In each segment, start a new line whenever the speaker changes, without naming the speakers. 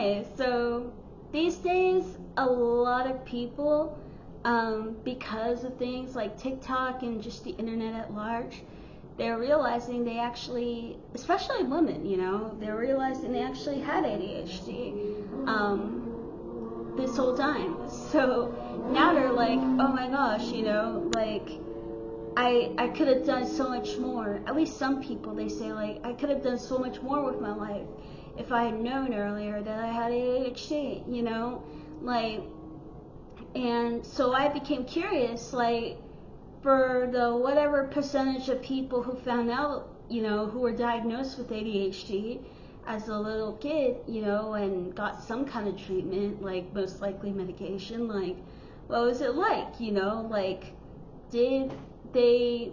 Okay, so these days, a lot of people, because of things like TikTok and just the internet at large, they're realizing they actually, especially women, they're realizing they actually had ADHD this whole time. So now they're like, oh my gosh, like I could have done so much more. At least some people, they say, like, I could have done so much more with my life if I had known earlier that I had ADHD, like, and so I became curious, like, for the whatever percentage of people who found out, who were diagnosed with ADHD as a little kid, and got some kind of treatment, like most likely medication, like, what was it like, like, did they,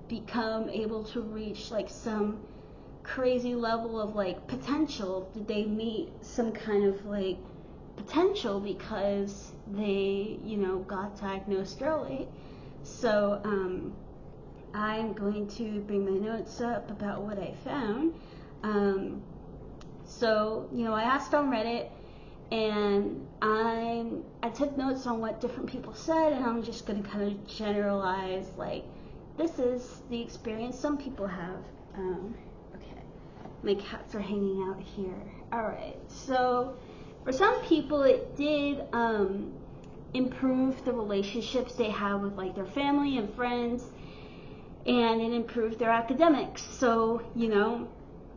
become able to reach like some crazy level of like potential? Did they meet some kind of like potential because they, got diagnosed early? So I'm going to bring my notes up about what I found. So I asked on Reddit, and I took notes on what different people said, and I'm just going to kind of generalize, like, this is the experience some people have. Okay, my cats are hanging out here. Alright, so for some people it did improve the relationships they have with like their family and friends, and it improved their academics. So,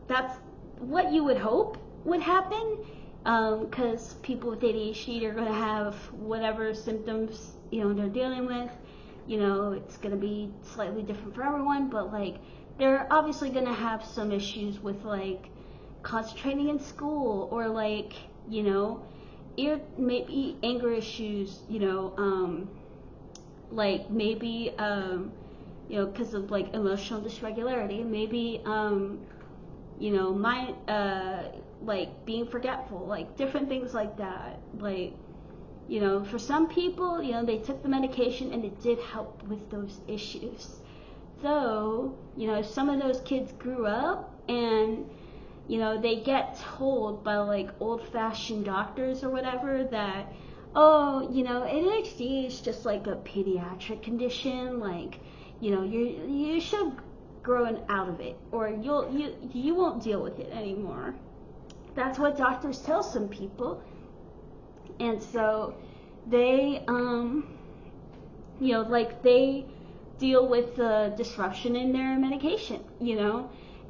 that's what you would hope would happen. Because people with ADHD are going to have whatever symptoms, they're dealing with. It's going to be slightly different for everyone, but like they're obviously going to have some issues with like concentrating in school, or like, maybe anger issues, like maybe, because of like emotional dysregularity, maybe, like being forgetful, like different things like that. Like, for some people, they took the medication and it did help with those issues. Though, some of those kids grew up and, they get told by like old-fashioned doctors or whatever that, oh, ADHD is just like a pediatric condition, like, you should grown out of it, or you won't deal with it anymore. That's what doctors tell some people, and so they like they deal with the disruption in their medication,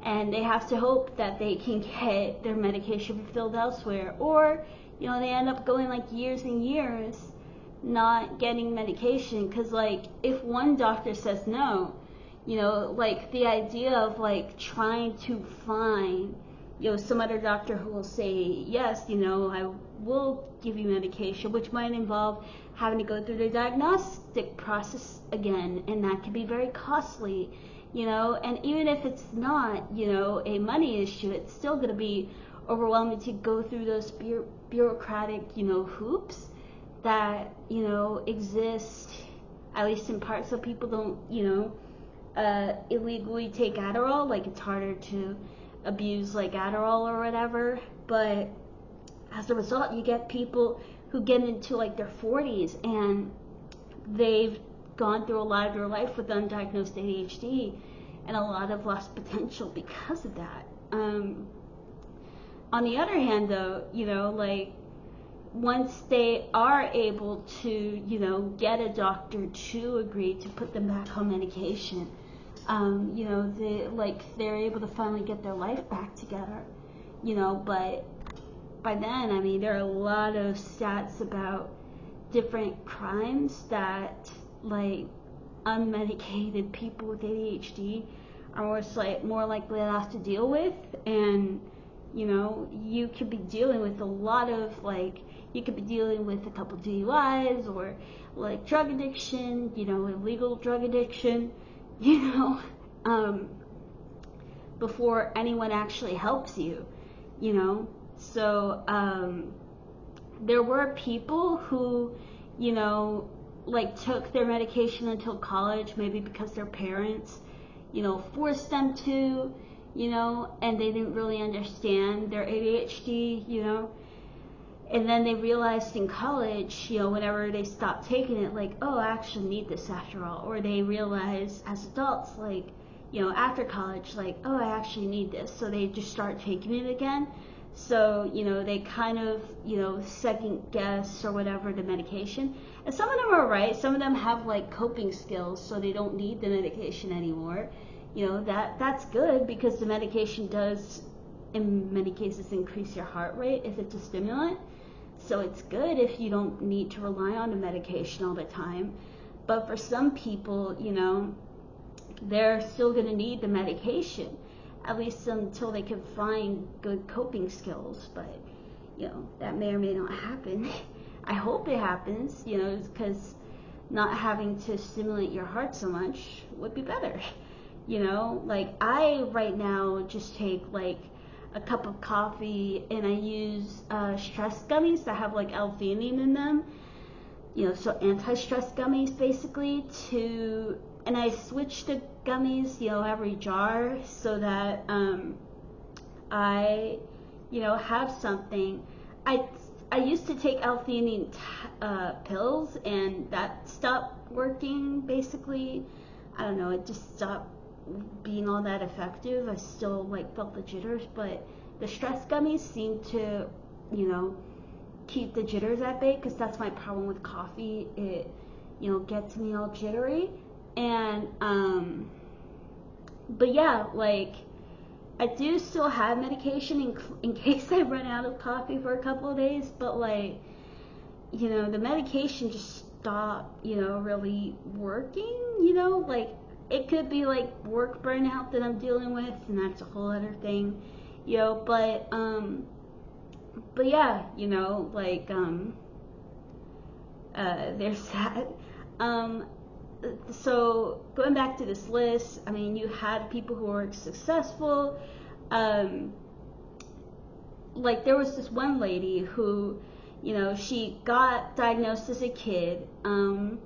and they have to hope that they can get their medication refilled elsewhere, or they end up going like years and years not getting medication, because like if one doctor says no, like the idea of like trying to find, some other doctor who will say, yes, I will give you medication, which might involve having to go through the diagnostic process again, and that can be very costly, and even if it's not, a money issue, it's still going to be overwhelming to go through those bureaucratic, hoops that, exist, at least in part, so people don't, illegally take Adderall. Like, it's harder to abuse like Adderall or whatever, but as a result you get people who get into like their 40s and they've gone through a lot of their life with undiagnosed ADHD, and a lot of lost potential because of that. On the other hand though, like once they are able to, get a doctor to agree to put them back on medication, they're able to finally get their life back together, but by then, I mean, there are a lot of stats about different crimes that, like, unmedicated people with ADHD are more likely to have to deal with, and, you could be dealing with a lot of, like, you could be dealing with a couple DUIs, or, like, drug addiction, illegal drug addiction, before anyone actually helps you, So, there were people who, like took their medication until college, maybe because their parents, forced them to, and they didn't really understand their ADHD, and then they realized in college, whenever they stopped taking it, like, oh, I actually need this after all. Or they realize as adults, like, after college, like, oh, I actually need this. So they just start taking it again. So, they kind of, second guess or whatever the medication. And some of them are right. Some of them have like coping skills, so they don't need the medication anymore. That's good, because the medication does, in many cases, increase your heart rate if it's a stimulant. So it's good if you don't need to rely on the medication all the time. But for some people, they're still going to need the medication, at least until they can find good coping skills. But, that may or may not happen. I hope it happens, because not having to stimulate your heart so much would be better. Like I right now just take like a cup of coffee and I use stress gummies that have like L-theanine in them, so anti-stress gummies basically, and I switch the gummies, every jar, so that I, have something. I used to take L-theanine pills, and that stopped working basically. I don't know, it just stopped being all that effective. I still like felt the jitters, but the stress gummies seem to, keep the jitters at bay, because that's my problem with coffee. It, gets me all jittery. And but yeah, like I do still have medication in case I run out of coffee for a couple of days, but like, the medication just stopped, really working, like it could be like work burnout that I'm dealing with, and that's a whole other thing, but yeah, like there's that. So going back to this list, I mean, you had people who were successful. Like there was this one lady who, she got diagnosed as a kid, and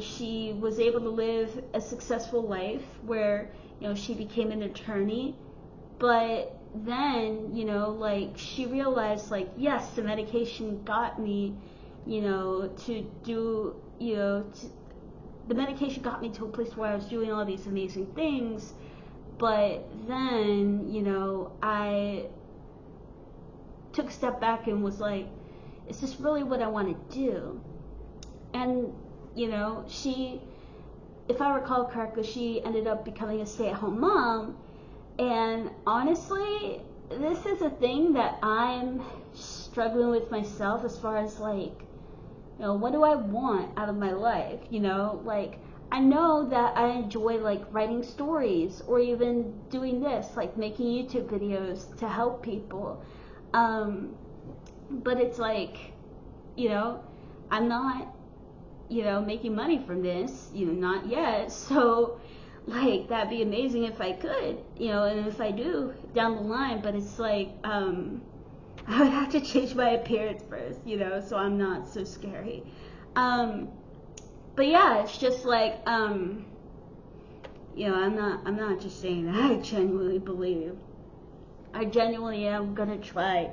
she was able to live a successful life where, she became an attorney. But then, like she realized, like, yes, the medication got me, to do, the medication got me to a place where I was doing all these amazing things, but then, I took a step back and was like, is this really what I want to do? And, she, if I recall correctly, she ended up becoming a stay-at-home mom, and honestly, this is a thing that I'm struggling with myself as far as like, what do I want out of my life? Like I know that I enjoy like writing stories or even doing this, like making YouTube videos to help people. But it's like, I'm not, making money from this, not yet. So like that'd be amazing if I could, and if I do down the line, but it's like, I would have to change my appearance first, so I'm not so scary. But yeah, it's just like, I'm not just saying that. I genuinely believe. I genuinely am gonna try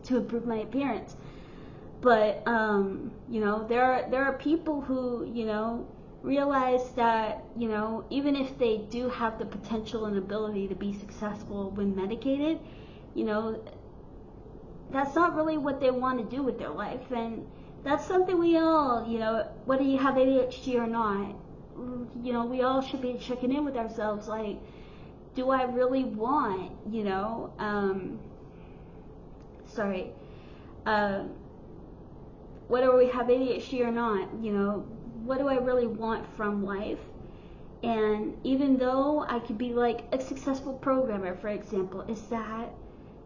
to improve my appearance. But, there are people who, realize that, even if they do have the potential and ability to be successful when medicated, that's not really what they want to do with their life. And that's something we all, whether you have ADHD or not, we all should be checking in with ourselves, like, do I really want, whether we have ADHD or not, what do I really want from life? And even though I could be like a successful programmer, for example, is that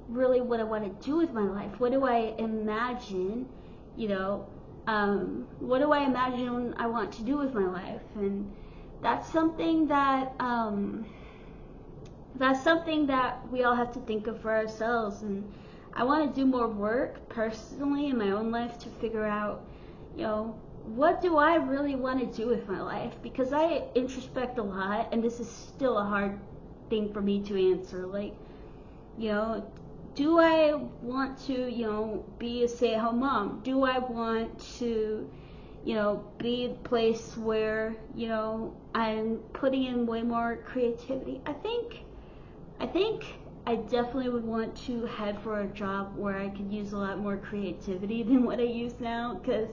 really what I want to do with my life? What do I imagine, what do I imagine I want to do with my life? And that's something that we all have to think of for ourselves. And I want to do more work personally in my own life to figure out, what do I really want to do with my life? Because I introspect a lot, and this is still a hard thing for me to answer. Like, do I want to, be a stay-at-home mom? Do I want to, be a place where, I'm putting in way more creativity? I think I definitely would want to head for a job where I could use a lot more creativity than what I use now, because,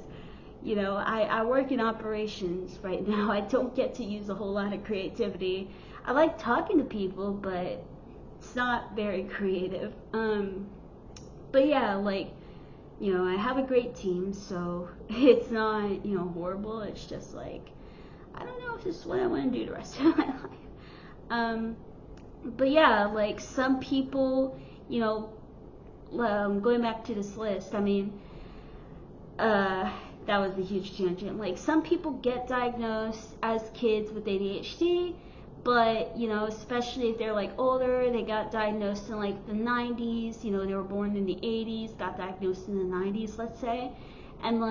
I work in operations right now. I don't get to use a whole lot of creativity. I like talking to people, but it's not very creative. But yeah, I have a great team, so it's not, horrible. It's just like, I don't know if this is what I want to do the rest of my life. But yeah, some people, going back to this list, that was a huge tangent. Some people get diagnosed as kids with ADHD, but, especially if they're older, they got diagnosed in the 90s, they were born in the 80s, got diagnosed in the 90s, let's say, and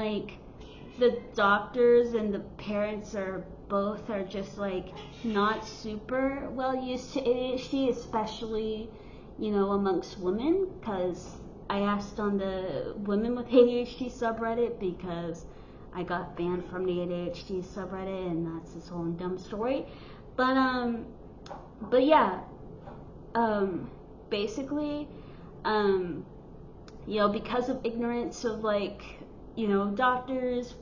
the doctors and the parents are just not super well used to ADHD, especially, amongst women, because I asked on the women with ADHD subreddit because I got banned from the ADHD subreddit, and that's this whole dumb story. But yeah, basically, because of ignorance of doctors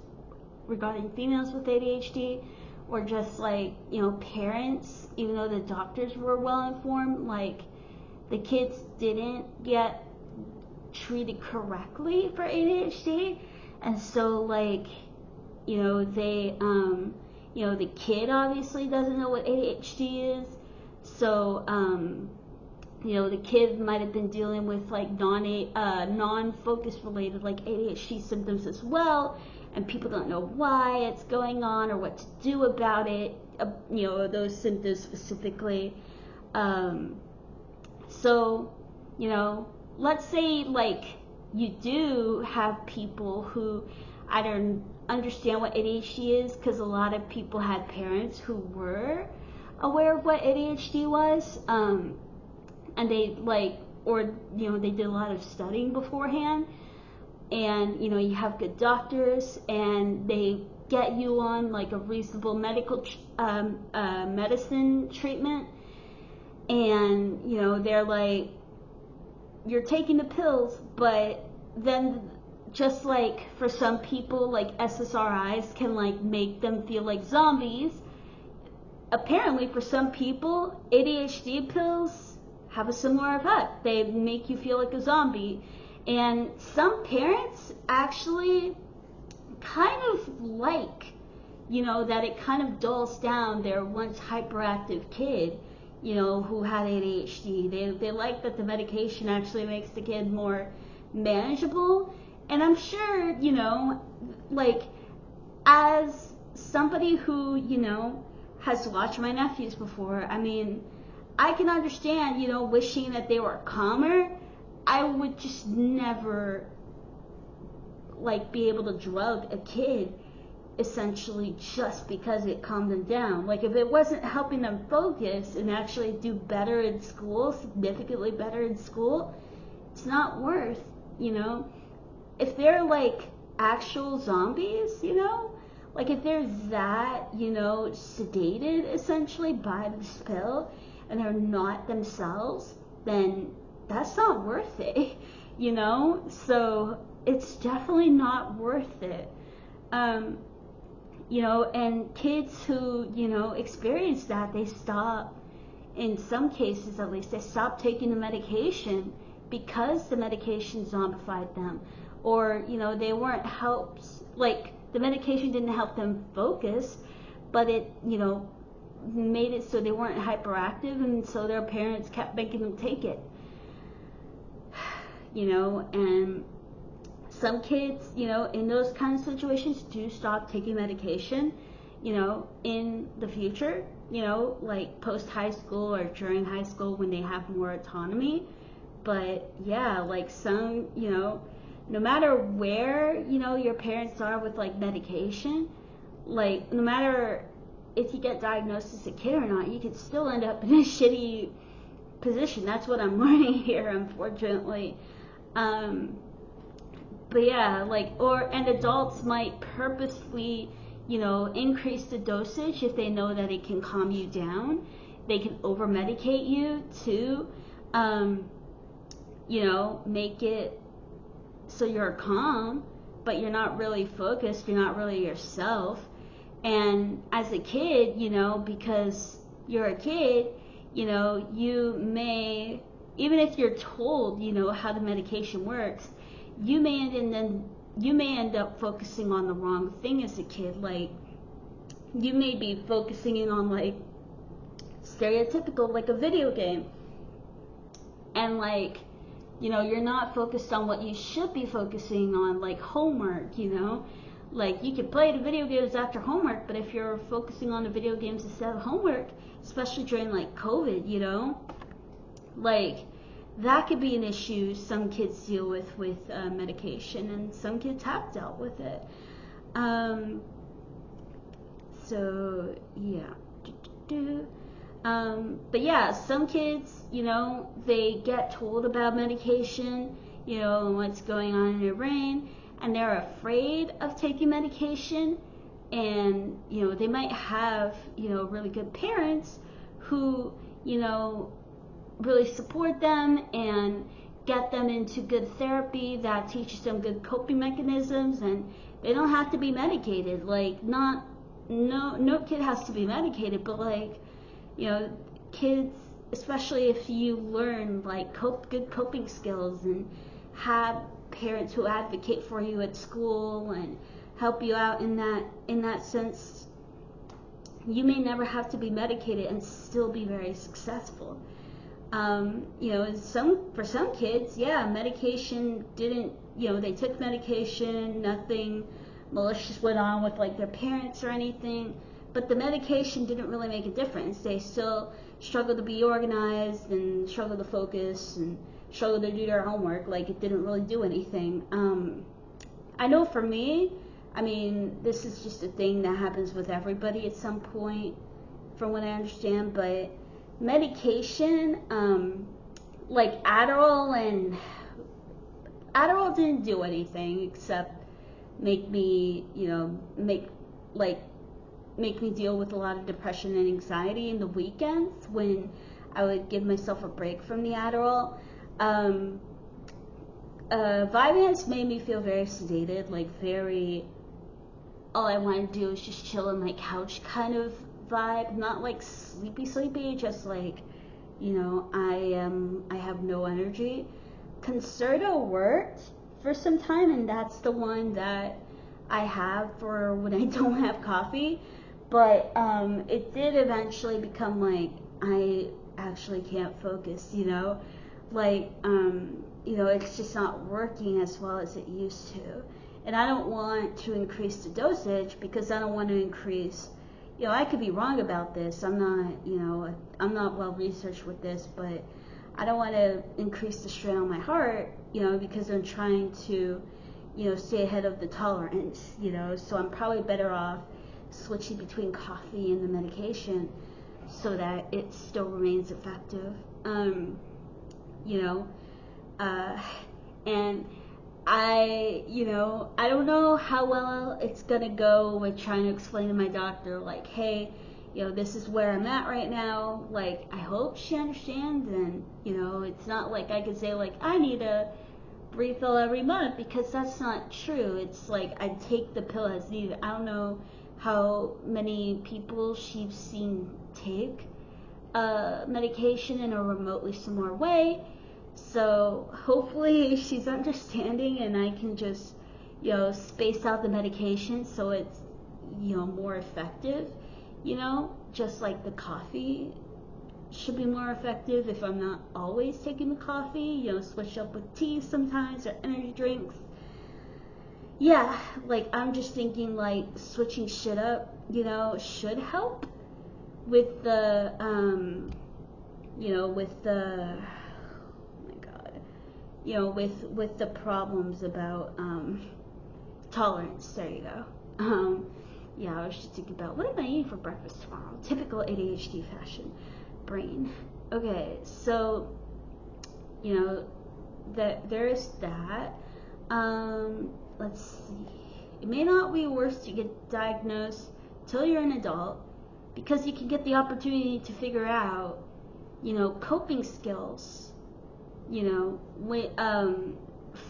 regarding females with ADHD, or just parents, even though the doctors were well informed, the kids didn't get treated correctly for ADHD, and so they the kid obviously doesn't know what ADHD is, so the kid might have been dealing with non-focus related ADHD symptoms as well, and people don't know why it's going on or what to do about it, those symptoms specifically. So let's say you do have people who either understand what ADHD is, because a lot of people had parents who were aware of what ADHD was, and they they did a lot of studying beforehand, and you have good doctors and they get you on a reasonable medical medicine treatment, and they're you're taking the pills, but then just for some people, SSRIs can make them feel like zombies. Apparently for some people, ADHD pills have a similar effect. They make you feel like a zombie. And some parents actually kind of that it kind of dulls down their once hyperactive kid, who had ADHD. They like that the medication actually makes the kid more manageable. And I'm sure, as somebody who, has watched my nephews before, I can understand, wishing that they were calmer. I would just never, be able to drug a kid, essentially, just because it calmed them down. If it wasn't helping them focus and actually do better in school, significantly better in school, it's not worth, if they're actual zombies, if they're that, sedated essentially by this pill and they're not themselves, then that's not worth it, so it's definitely not worth it. And kids who, experience that, they stop, in some cases at least, they stop taking the medication because the medication zombified them, or they weren't helped, the medication didn't help them focus, but it made it so they weren't hyperactive, and so their parents kept making them take it. And some kids, in those kind of situations do stop taking medication, in the future, post high school or during high school when they have more autonomy. But yeah, some, no matter where, your parents are with medication, no matter if you get diagnosed as a kid or not, you could still end up in a shitty position. That's what I'm learning here, unfortunately. But yeah, like, and adults might purposely, increase the dosage if they know that it can calm you down. They can over-medicate you to, make it so you're calm, but you're not really focused, you're not really yourself. And as a kid, because you're a kid, you may, even if you're told, how the medication works, you may end up focusing on the wrong thing as a kid. Like, you may be focusing in on, like, stereotypical, like a video game. And, like, you're not focused on what you should be focusing on, like homework, Like, you could play the video games after homework, but if you're focusing on the video games instead of homework, especially during, like, COVID, like, that could be an issue some kids deal with medication, and some kids have dealt with it. So, yeah. But yeah, some kids, they get told about medication, and what's going on in their brain, and they're afraid of taking medication, and, they might have, really good parents who, really support them and get them into good therapy that teaches them good coping mechanisms, and they don't have to be medicated. Like, no kid has to be medicated, but, like, kids, especially if you learn, like, good coping skills and have parents who advocate for you at school and help you out in that sense, you may never have to be medicated and still be very successful. For some kids, medication didn't, they took medication, nothing malicious went on with, like, their parents or anything, but the medication didn't really make a difference. They still struggled to be organized and struggled to focus and struggled to do their homework. Like, it didn't really do anything. I know for me, this is just a thing that happens with everybody at some point, from what I understand, but medication, like Adderall didn't do anything except make me, make me deal with a lot of depression and anxiety in the weekends when I would give myself a break from the Adderall. Vyvanse made me feel very sedated, like, all I wanted to do was just chill on my couch kind of vibe, not like sleepy, just like, I have no energy. Concerto worked for some time, and that's the one that I have for when I don't have coffee, but it did eventually become like, I actually can't focus, like, it's just not working as well as it used to. And I don't want to increase the dosage because I don't want to increase, I could be wrong about this. I'm not well researched with this, but I don't want to increase the strain on my heart, because I'm trying to, stay ahead of the tolerance, so I'm probably better off switching between coffee and the medication so that it still remains effective. And I don't know how well it's gonna go with trying to explain to my doctor, like, hey, this is where I'm at right now. Like, I hope she understands, and, it's not like I could say, like, I need a refill every month, because that's not true. It's like, I take the pill as needed. I don't know how many people she's seen take medication in a remotely similar way. So hopefully she's understanding, and I can just, space out the medication so it's, more effective, just like the coffee should be more effective if I'm not always taking the coffee, switch up with tea sometimes or energy drinks. Yeah, like, I'm just thinking, like, switching shit up, should help with the, with the problems about tolerance. There you go. yeah, I was just thinking about what am I eating for breakfast tomorrow? Typical ADHD fashion brain. Okay, so, you know, that there is that. Let's see. It may not be worse to get diagnosed till you're an adult, because you can get the opportunity to figure out, you know, coping skills, you know,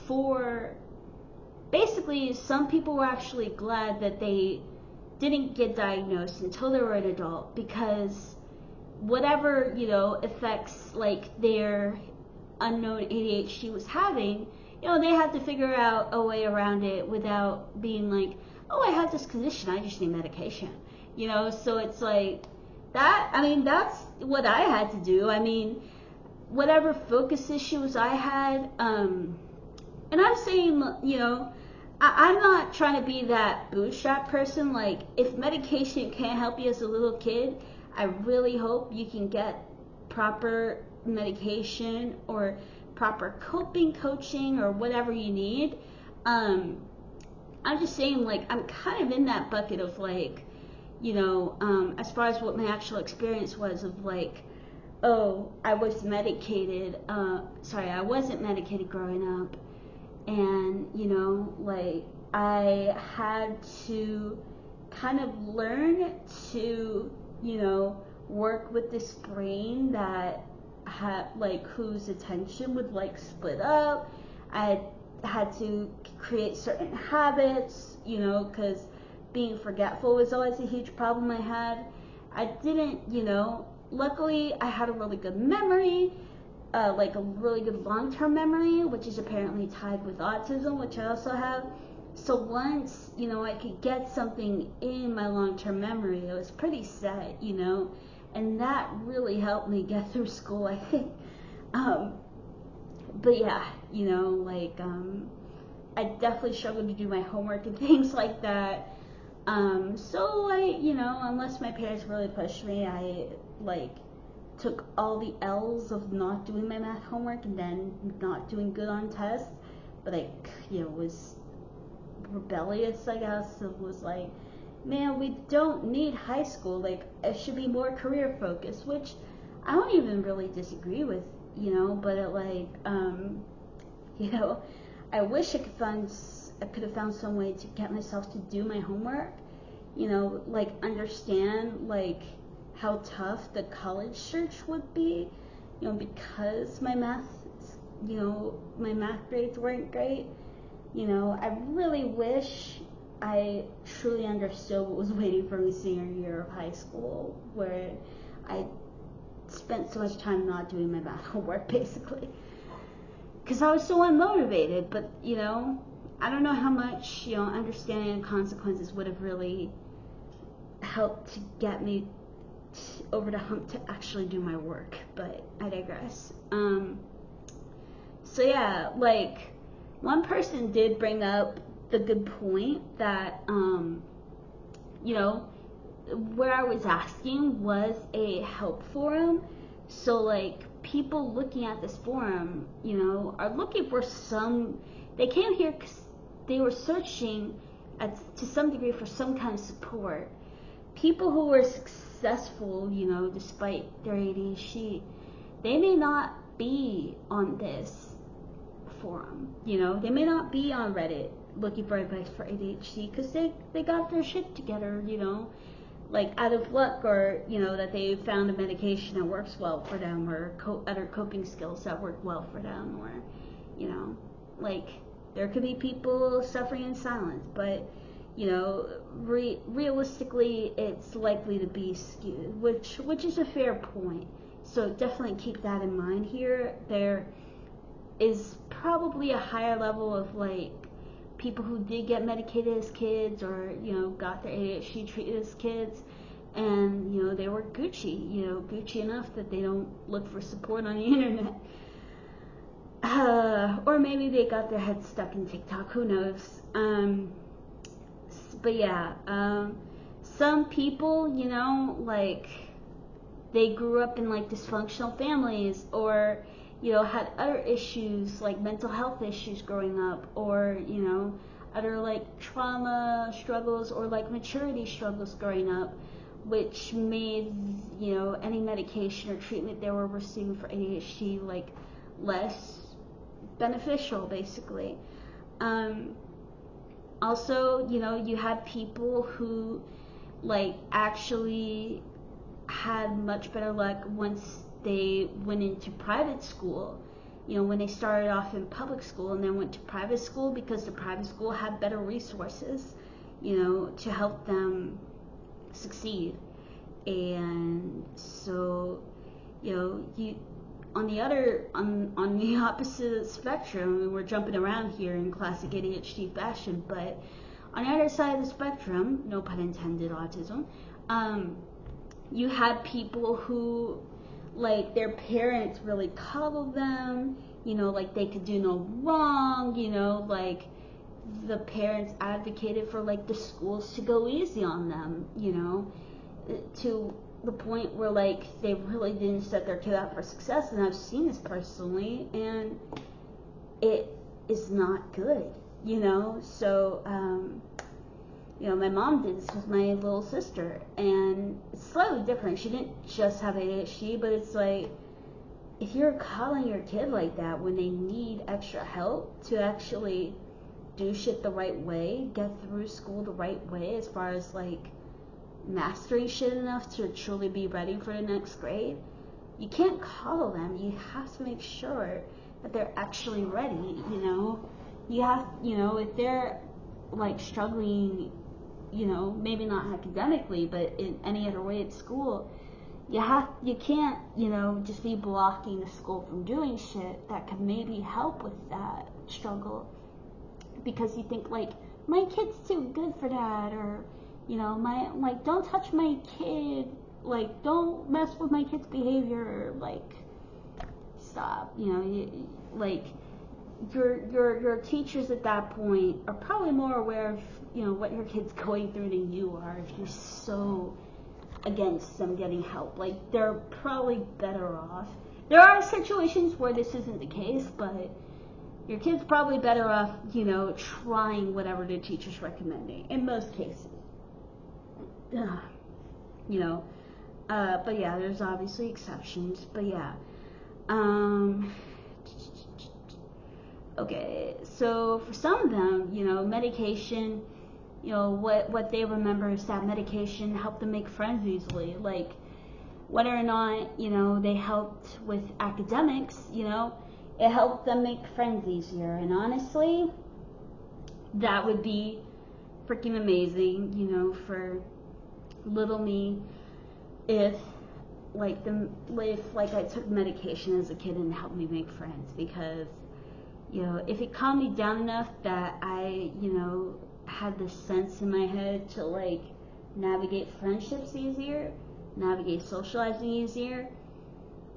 for basically some people were actually glad that they didn't get diagnosed until they were an adult, because whatever, you know, effects like their unknown ADHD was having, you know, they had to figure out a way around it without being like, oh, I have this condition, I just need medication. You know, so it's like that. I mean, that's what I had to do. I mean, whatever focus issues I had, and I'm saying, you know, I'm not trying to be that bootstrap person. Like, if medication can't help you as a little kid, I really hope you can get proper medication or proper coping coaching or whatever you need. I'm just saying, like, I'm kind of in that bucket of like, you know, as far as what my actual experience was of like, oh, I was medicated, I wasn't medicated growing up, and, you know, like, I had to kind of learn to, you know, work with this brain that had, like, whose attention would, like, split up. I had to create certain habits, you know, because being forgetful was always a huge problem I had. I didn't, you know, luckily I had a really good memory, like a really good long-term memory, which is apparently tied with autism, which I also have. So once, you know, I could get something in my long-term memory, it was pretty set, you know, and that really helped me get through school, I think. But yeah, you know, like, I definitely struggled to do my homework and things like that. So I, you know, unless my parents really pushed me, I, like, took all the L's of not doing my math homework and then not doing good on tests. But I, you know, was rebellious, I guess. It was like, man, we don't need high school. Like, it should be more career focused, which I don't even really disagree with, you know, but it, like, you know, I wish I could have found some way to get myself to do my homework, you know, like, understand, like, how tough the college search would be, you know, because my math grades weren't great. You know, I really wish I truly understood what was waiting for me senior year of high school, where I spent so much time not doing my math homework, basically, because I was so unmotivated. But, you know, I don't know how much, you know, understanding the consequences would have really helped to get me over the hump to actually do my work, but I digress. So yeah, like, one person did bring up the good point that, you know, where I was asking was a help forum. So, like, people looking at this forum, you know, are looking for they came here because they were searching to some degree for some kind of support. People who were successful, you know, despite their ADHD, they may not be on this forum, you know, they may not be on Reddit looking for advice for ADHD because they got their shit together, you know, like, out of luck, or, you know, that they found a medication that works well for them, or other coping skills that work well for them, or, you know, like, there could be people suffering in silence, but, you know, realistically, it's likely to be skewed, which is a fair point. So definitely keep that in mind here. There is probably a higher level of, like, people who did get medicated as kids, or, you know, got their ADHD treated as kids, and, you know, they were Gucci, you know, Gucci enough that they don't look for support on the internet. Or maybe they got their head stuck in TikTok, who knows. But yeah, some people, you know, like, they grew up in, like, dysfunctional families, or, you know, had other issues, like mental health issues growing up, or, you know, either like trauma struggles or like maturity struggles growing up, which made, you know, any medication or treatment they were receiving for ADHD like less beneficial, basically. Also, you know, you had people who like actually had much better luck once they went into private school. You know, when they started off in public school and then went to private school, because the private school had better resources, you know, to help them succeed. And so, you know, you on the opposite spectrum, I mean, we're jumping around here in classic ADHD fashion, but on the other side of the spectrum, no pun intended, autism, you had people who, like, their parents really coddled them, you know, like they could do no wrong, you know, like the parents advocated for like the schools to go easy on them, you know, to the point where like they really didn't set their kid up for success. And I've seen this personally, and it is not good, you know. So you know, my mom did this with my little sister, and it's slightly different. She didn't just have ADHD, but it's like, if you're calling your kid like that when they need extra help to actually do shit the right way, get through school the right way, as far as like mastering shit enough to truly be ready for the next grade, you can't coddle them. You have to make sure that they're actually ready, you know. You have, you know, if they're like struggling, you know, maybe not academically, but in any other way at school, you can't, you know, just be blocking the school from doing shit that could maybe help with that struggle, because you think like, my kid's too good for that, or, you know, like, don't touch my kid, like, don't mess with my kid's behavior, like, stop, you know, like, your teachers at that point are probably more aware of, you know, what your kid's going through than you are, if you're so against them getting help. Like, they're probably better off. There are situations where this isn't the case, but your kid's probably better off, you know, trying whatever the teacher's recommending, in most cases. You know, but yeah, there's obviously exceptions, but yeah. Okay, so for some of them, you know, medication, you know, what they remember is that medication helped them make friends easily. Like, whether or not, you know, they helped with academics, you know, it helped them make friends easier. And honestly, that would be freaking amazing, you know, for little me, if like I took medication as a kid and it helped me make friends, because, you know, if it calmed me down enough that I, you know, had this sense in my head to like navigate friendships easier, navigate socializing easier,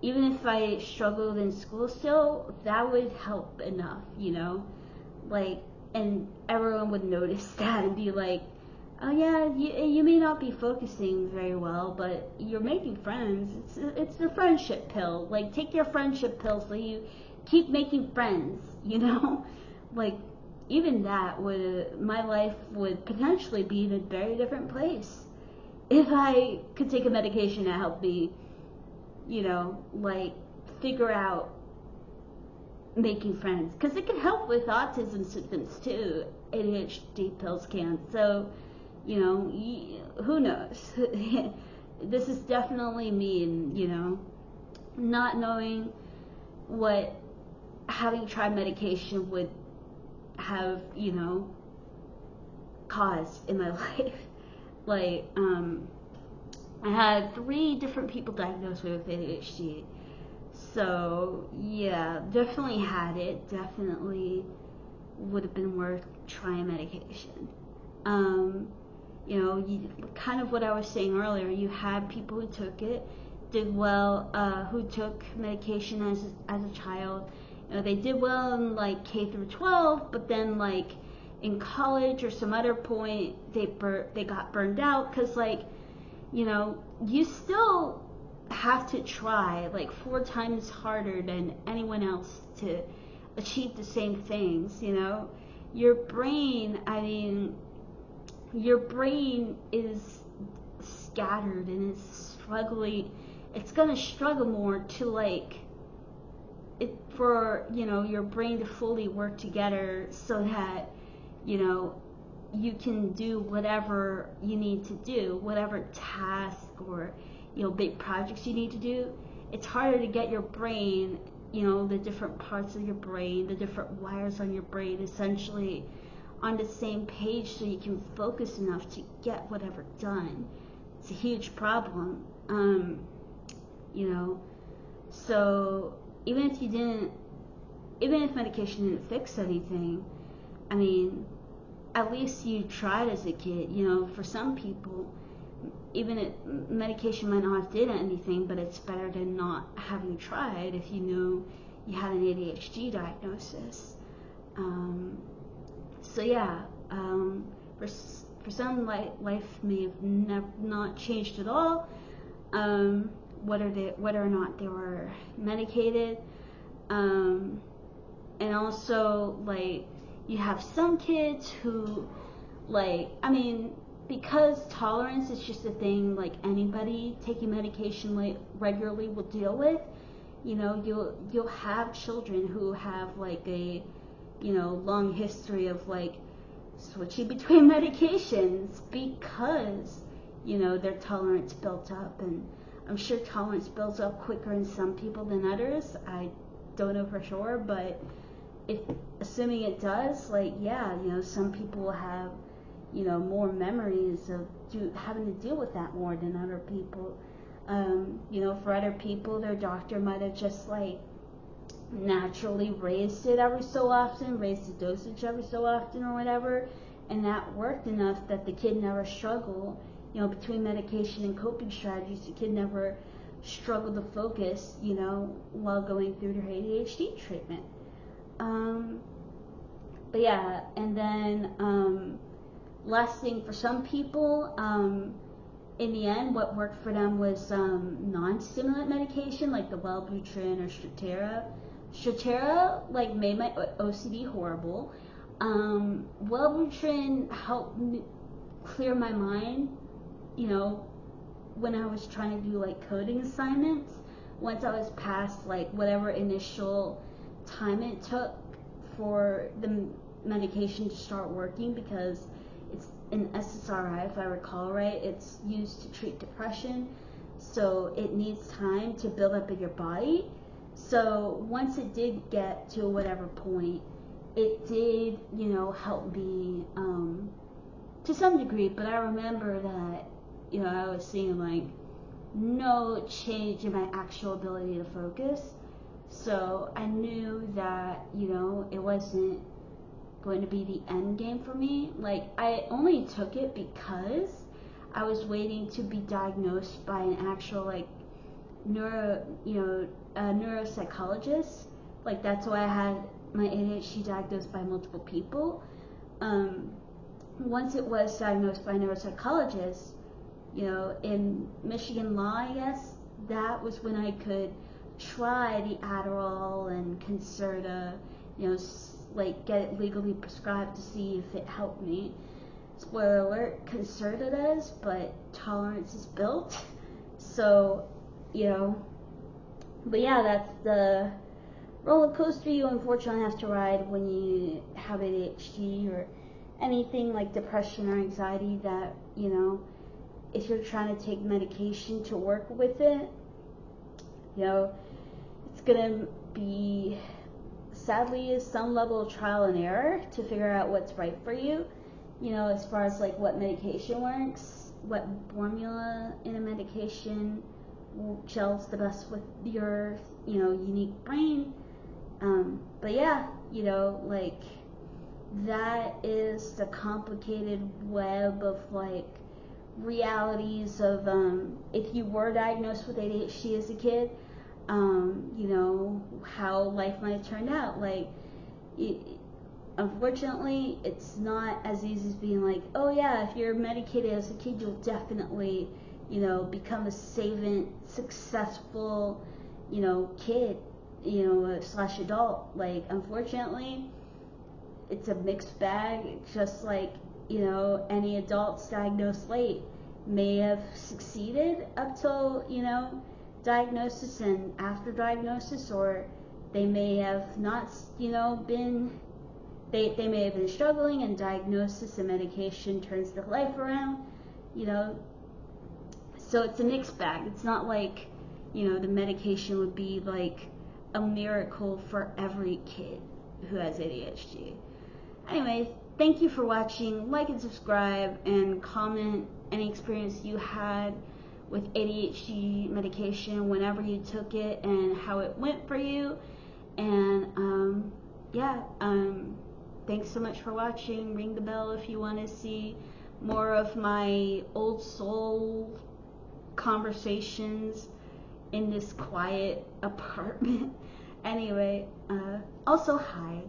even if I struggled in school still, that would help enough, you know, like, and everyone would notice that and be like, oh yeah, you may not be focusing very well, but you're making friends. It's the friendship pill. Like, take your friendship pill so you keep making friends, you know? Like, even that my life would potentially be in a very different place if I could take a medication to help me, you know, like, figure out making friends. Because it can help with autism symptoms too. ADHD pills can. So, you know, who knows? This is definitely me, and, you know, not knowing what having tried medication would have, you know, caused in my life. Like, I had 3 different people diagnosed with ADHD. So, yeah, definitely had it. Definitely would have been worth trying medication. You know, kind of what I was saying earlier, you had people who took it, did well, who took medication as a child. You know, they did well in like K through 12, but then like in college or some other point, they got burned out, because, like, you know, you still have to try like 4 times harder than anyone else to achieve the same things, you know. your brain, I mean, your brain is scattered and is struggling. It's gonna struggle more to like it for, you know, your brain to fully work together so that, you know, you can do whatever you need to do, whatever task or, you know, big projects you need to do. It's harder to get your brain, you know, the different parts of your brain, the different wires on your brain essentially on the same page so you can focus enough to get whatever done. It's a huge problem. You know, so even if medication didn't fix anything, I mean, at least you tried as a kid. You know, for some people, even if medication might not have did anything, but it's better than not having tried if you knew you had an ADHD diagnosis. So yeah, for some, life may have not changed at all. Whether or not they were medicated, and also like you have some kids who, like, I mean, because tolerance is just a thing like anybody taking medication like regularly will deal with. You know, you'll have children who have like a, you know, long history of like switching between medications because, you know, their tolerance built up, and I'm sure tolerance builds up quicker in some people than others. I don't know for sure, but assuming it does, like, yeah, you know, some people have, you know, more memories of having to deal with that more than other people. You know, for other people, their doctor might have just like naturally raised it every so often, raised the dosage every so often or whatever, and that worked enough that the kid never struggled. You know, between medication and coping strategies, the kid never struggled to focus, you know, while going through their ADHD treatment. But yeah, and then last thing for some people, in the end, what worked for them was non-stimulant medication like the Wellbutrin or Strattera. Strattera like made my OCD horrible. Wellbutrin helped me clear my mind, you know, when I was trying to do like coding assignments. Once I was past like whatever initial time it took for the medication to start working, because it's an SSRI, if I recall right. It's used to treat depression, so it needs time to build up in your body. So once it did get to whatever point, it did, you know, help me to some degree. But I remember that, you know, I was seeing like no change in my actual ability to focus. So I knew that, you know, it wasn't going to be the end game for me. Like, I only took it because I was waiting to be diagnosed by an actual like neuropsychologist. Like, that's why I had my ADHD diagnosed by multiple people. Once it was diagnosed by a neuropsychologist, you know, in Michigan law, I guess, that was when I could try the Adderall and Concerta, you know, like get it legally prescribed to see if it helped me. Spoiler alert, Concerta does, but tolerance is built. So, you know, but yeah, that's the roller coaster you unfortunately have to ride when you have ADHD or anything like depression or anxiety, that, you know, if you're trying to take medication to work with it, you know, it's gonna be, sadly, some level of trial and error to figure out what's right for you, you know, as far as like what medication works, what formula in a medication gels the best with your, you know, unique brain. But yeah, you know, like, that is the complicated web of like realities of if you were diagnosed with ADHD as a kid, you know, how life might have turned out. Like, unfortunately, it's not as easy as being like, oh yeah, if you're medicated as a kid, you'll definitely, you know, become a savant, successful, you know, kid, you know, / adult. Like, unfortunately, it's a mixed bag, just like, you know, any adults diagnosed late may have succeeded up till, you know, diagnosis and after diagnosis, or they may have not, you know, been, they may have been struggling, and diagnosis and medication turns their life around, you know. So it's a mixed bag. It's not like, you know, the medication would be like a miracle for every kid who has ADHD. Anyway, thank you for watching. Like and subscribe, and comment any experience you had with ADHD medication, whenever you took it, and how it went for you. And thanks so much for watching. Ring the bell if you want to see more of my old soul conversations in this quiet apartment. Anyway, also hi.